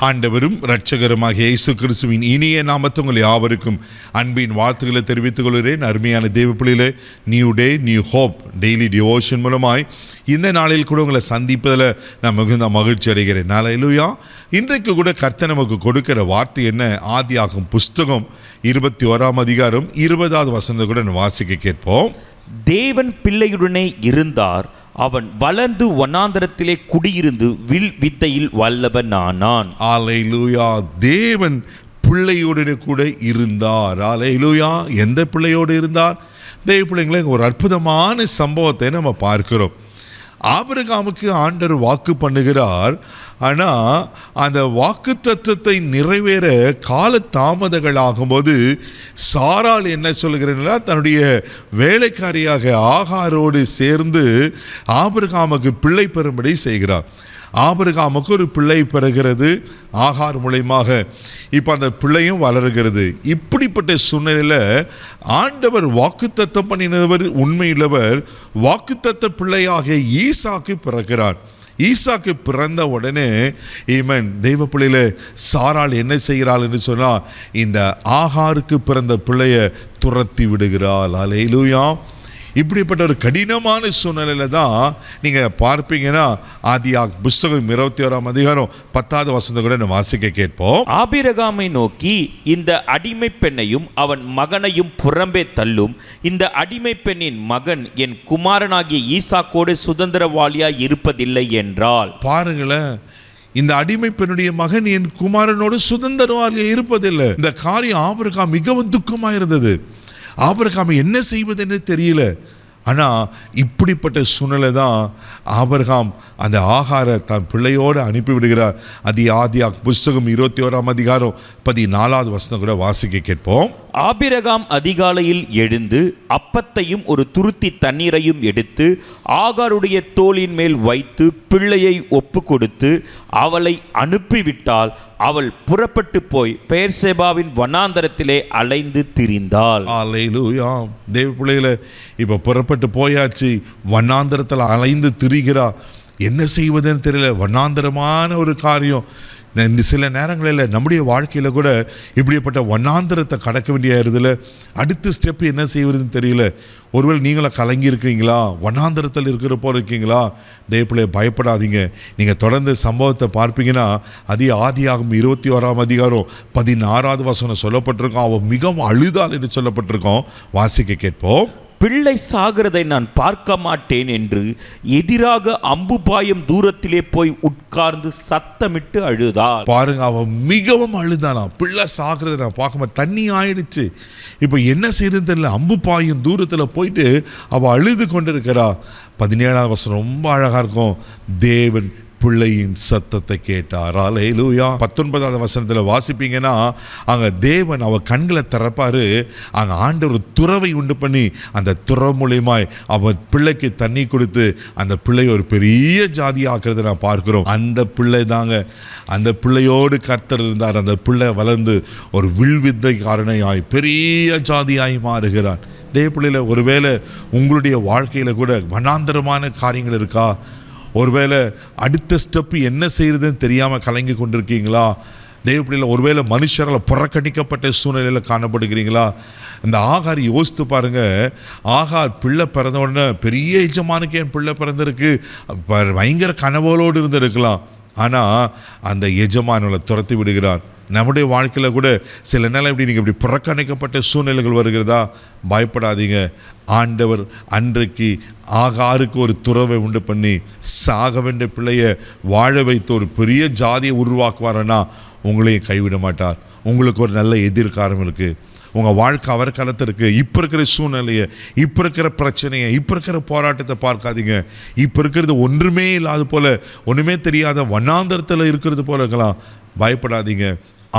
ஆண்டவரும் இரட்சகருமாகிய இயேசு கிறிஸ்துவின் இனிய நாமத்தில் உங்கள் யாவருக்கும் அன்பின் வாழ்த்துக்களை தெரிவித்துக் கொள்கிறேன். அருமையான தேவ பிள்ளைகளே, new day new hope daily devotion மூலமாய் இந்த நாளில் கூட உங்களை சந்திப்பதில் நான் மிகுந்த மகிழ்ச்சி அடைகிறேன். ஹல்லேலூயா. இன்றைக்கு கூட கர்த்தர் நமக்கு கொடுக்கிற வார்த்தை என்ன? ஆதியாகமம் புஸ்தகம் 21 அதிகாரம் 20வது வசனத்தை கூட நான் வாசிக்க கேட்போம். தேவன் பிள்ளையுடனே இருந்தார், அவன் வளர்ந்து வனாந்தரத்திலே குடியிருந்து வில் வித்தையில் வல்லவனானான். ஹல்லேலூயா. தேவன் பிள்ளையோடு கூட இருந்தார். ஹல்லேலூயா. எந்த பிள்ளையோடு இருந்தார்? தேவ பிள்ளைங்களே, ஒரு அற்புதமான சம்பவத்தை நம்ம பார்க்கிறோம். ஆபிரகாமுக்கு ஆண்டவர் வாக்கு பண்ணுகிறார். ஆனால் அந்த வாக்கு தத்துவத்தை நிறைவேற கால தாமதங்கள் ஆகும்போது சாராள் என்ன சொல்கிறா, தன்னுடைய வேலைக்காரியாக ஆகாரோடு சேர்ந்து ஆபிரகாமுக்கு பிள்ளை பெறும்படி செய்கிறார். ஆபிரகாமுக்கு ஒரு பிள்ளை பிறகுகிறது ஆகார் மூலமாக. இப்போ அந்த பிள்ளையும் வளருகிறது. இப்படிப்பட்ட சூழ்நிலையில் ஆண்டவர் வாக்குத்தத்தம் பண்ணினவர் உண்மையுள்ளவர். வாக்குத்தத்த பிள்ளையாக ஈசாக்கு பிறக்கிறார். ஈசாக்கு பிறந்த உடனே தெய்வ பிள்ளையில சாராள் என்ன செய்கிறாள் என்று சொன்னால், இந்த ஆகாருக்கு பிறந்த பிள்ளையை துரத்தி விடுகிறாள். ஹல்லேலூயா. இப்படிப்பட்ட ஒரு கடினமான சூழ்நிலையில தான் நீங்கள் பார்ப்பீங்கன்னா ஆதியாகமம் புஸ்தகம் 21 அதிகாரம் 10வது வசனத்தை கூட நான் வாசிக்க கேட்போம். ஆபிரகாமை நோக்கி, இந்த அடிமை பெண்ணையும் அவன் மகனையும் புறம்பே தள்ளும். இந்த அடிமை பெண்ணின் மகன் என் குமாரனாகிய ஈசாக்கோடு சுதந்திரவாளியாய் இருப்பதில்லை என்றால். பாருங்களேன், இந்த அடிமை பெண்ணுடைய மகன் என் குமாரனோடு சுதந்திரவாளியாக இருப்பதில்லை. இந்த காரியம் ஆபிரகாம் மிகவும் துக்கமாக இருந்தது. ஆபிரகாம் என்ன செய்வதுன்னு தெரியல. ஆனால் இப்படிப்பட்ட சூழ்நிலை தான் ஆபிரகாம் அந்த ஆகாரை தன் பிள்ளையோடு அனுப்பிவிடுகிறார். ஆதியாகமம் புஸ்தகம் 21 அதிகாரம் 14வது வசனம் கூட வாசிக்க கேட்போம். ஆபிரகாம் அதிகாலையில் எழுந்து அப்பத்தையும் ஒரு துருத்தி தண்ணீரையும் எடுத்து ஆகாருடைய தோளின் மேல் வைத்து பிள்ளையை ஒப்பு கொடுத்து அவளை அனுப்பிவிட்டால் அவள் புறப்பட்டு போய் பெயர்சேபாவின் வனாந்தரத்திலே அலைந்து திரிந்தாள். ஹல்லேலூயா. தேவ பிள்ளைகளே, இப்போ புறப்பட்டு போயாச்சு, வனாந்தரத்தில் அலைந்து திரிகிறா. என்ன செய்வதுன்னு தெரியல. வனாந்தரமான ஒரு காரியம். சில நேரங்களில் நம்முடைய வாழ்க்கையில் கூட இப்படிப்பட்ட வனாந்தரத்தை கடக்க வேண்டியதில் அடுத்த ஸ்டெப் என்ன செய்வதுன்னு தெரியல. ஒருவேளை நீங்களும் கலங்கி இருக்கிறீங்களா? வனாந்தரத்தில் இருக்கிறப்போ இருக்கீங்களா? தேவப்பிள்ளையை பயப்படாதீங்க. நீங்கள் தொடர்ந்து சம்பவத்தை பார்ப்பீங்கன்னா ஆதியாகமம் 21 அதிகாரம் 16வது வசனம் சொல்லப்பட்டிருக்கோம். அவன் மிகவும் அழுதாள் என்று சொல்லப்பட்டிருக்கோம். வாசிக்க கேட்போம். பிள்ளை சாகிறதை நான் பார்க்க மாட்டேன் என்று எதிராக அம்பு பாயும் தூரத்திலே போய் உட்கார்ந்து சத்தமிட்டு அழுதாள். பாருங்க, அவன் மிகவும் அழுதானா. பிள்ளை சாகிறதை நான் பார்க்க மாட்டேன். தண்ணி ஆயிடுச்சு. இப்போ என்ன செய்யறது தெரியல. அம்பு பாயும் தூரத்தில் போயிட்டு அவள் அழுது கொண்டிருக்கிறா. 17வது வசனம் ரொம்ப அழகா இருக்கும். தேவன் பிள்ளையின் சத்தத்தை கேட்டார். ஹல்லேலூயா. 19வது வசனத்தில் வாசிப்பீங்கன்னா, அங்கே தேவன் அவ கண்களை திறப்பாரு. அங்கே ஆண்டவர் துறவை உண்டு பண்ணி அந்த துறை மூலியமாய் அவன் பிள்ளைக்கு தண்ணி கொடுத்து அந்த பிள்ளை ஒரு பெரிய ஜாதி ஆக்குறதை நான் பார்க்கிறோம். அந்த பிள்ளை தாங்க, அந்த பிள்ளையோடு கர்த்தர் இருந்தார். அந்த பிள்ளை வளர்ந்து ஒரு வில்வித்தைக்காரனாய் பெரிய ஜாதியாய் மாறுகிறான். தேவ பிள்ளையில, ஒருவேளை உங்களுடைய வாழ்க்கையில் கூட வனாந்தரமான காரியங்கள் இருக்கா? ஒருவேளை அடுத்த ஸ்டெப்பு என்ன செய்யறதுன்னு தெரியாமல் கலங்கி கொண்டிருக்கீங்களா? தேவப்பிள்ளையில் ஒருவேளை மனுஷரால் புறக்கணிக்கப்பட்ட சூழ்நிலையில் காணப்படுகிறீங்களா? இந்த ஆகார் யோசித்து பாருங்க. ஆகார் பிள்ளை பிறந்த உடனே பெரிய எஜமானுக்கு என் பிள்ளை பிறந்திருக்கு, பயங்கர கனவுகளோடு இருந்திருக்கலாம். ஆனால் அந்த எஜமானோட துரத்தி விடுகிறான். நம்முடைய வாழ்க்கையில் கூட சில நேரம் இப்படி புறக்கணிக்கப்பட்ட சூழ்நிலைகள் வருகிறதா? பயப்படாதீங்க. ஆண்டவர் அன்றைக்கு ஆகாருக்கு ஒரு துறவை உண்டு பண்ணி சாக வேண்டிய பிள்ளையை வாழ வைத்து ஒரு பெரிய ஜாதியை உருவாக்குவாரன்னா உங்களையும் கைவிட மாட்டார். உங்களுக்கு ஒரு நல்ல எதிர்காலம் இருக்குது. உங்கள் வாழ்க்கை அவர் காலத்தில் இருக்குது. இப்போ இருக்கிற சூழ்நிலையை, இப்போ இருக்கிற பிரச்சனையை, இப்போ இருக்கிற போராட்டத்தை பார்க்காதீங்க. இப்போ இருக்கிறது ஒன்றுமே இல்லாத போல், ஒன்றுமே தெரியாத வனாந்தரத்தில் இருக்கிறது போல இருக்கலாம். பயப்படாதீங்க.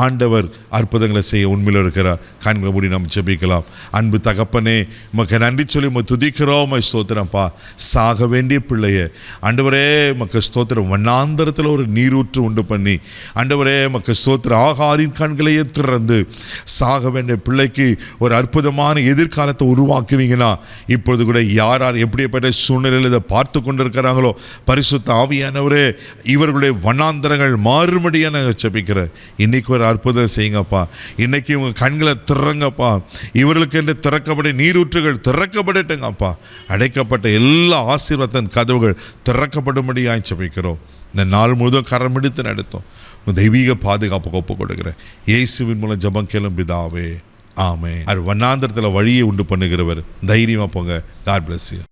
ஆண்டவர் அற்புதங்களை செய்ய உண்மையில் இருக்கிறார். கண்களை மூடி நாம் ஜெபிக்கலாம். அன்பு தகப்பனே, உமக்கு நன்றி சொல்லி உம்மை துதிக்கிறோம், உம்மை ஸ்தோத்திரம்ப்பா. சாக வேண்டிய பிள்ளைய ஆண்டவரே உமக்கு ஸ்தோத்திரம், வண்ணாந்தரத்தில் ஒரு நீரூற்று உண்டு பண்ணி ஆண்டவரே உமக்கு ஸ்தோத்திரம், ஆகாரின் கண்களையே திறந்து சாக வேண்டிய பிள்ளைக்கு ஒரு அற்புதமான எதிர்காலத்தை உருவாக்குவீங்கன்னா, இப்பொழுது கூட யார் யார் எப்படிப்பட்ட சூழ்நிலையில் இதை பார்த்து கொண்டிருக்கிறாங்களோ பரிசுத்த ஆவியானவரே இவர்களுடைய வண்ணாந்தரங்கள் மாறுபடியாக நாங்கள் ஜெபிக்கிறேன். இன்னைக்கு ஒரு அற்புதம் செய்யுங்கப்பா. இன்னைக்கு இவங்க கண்களை திறங்கப்பா. இவர்களுக்கு என்று திறக்கப்பட்ட நீரூற்றுகள் திறக்கப்படட்டுங்கப்பா. அடைக்கப்பட்ட எல்லா ஆசீர்வாதத்தின் கதவுகள் திறக்கப்படும்படியாக ஜெபிக்கிறோம். இந்த நாள் முழுவதும் கரம் எடுத்து நடத்தும் தெய்வீக பாதுகாப்பு ஒப்பு கொடுக்கிறேன். இயேசுவின் மூலம் ஜெபம் கேளும் பிதாவே, ஆமென். வண்ணாந்தரத்தில் வழியை உண்டு பண்ணுகிறவர். தைரியமாக போங்க. God bless you.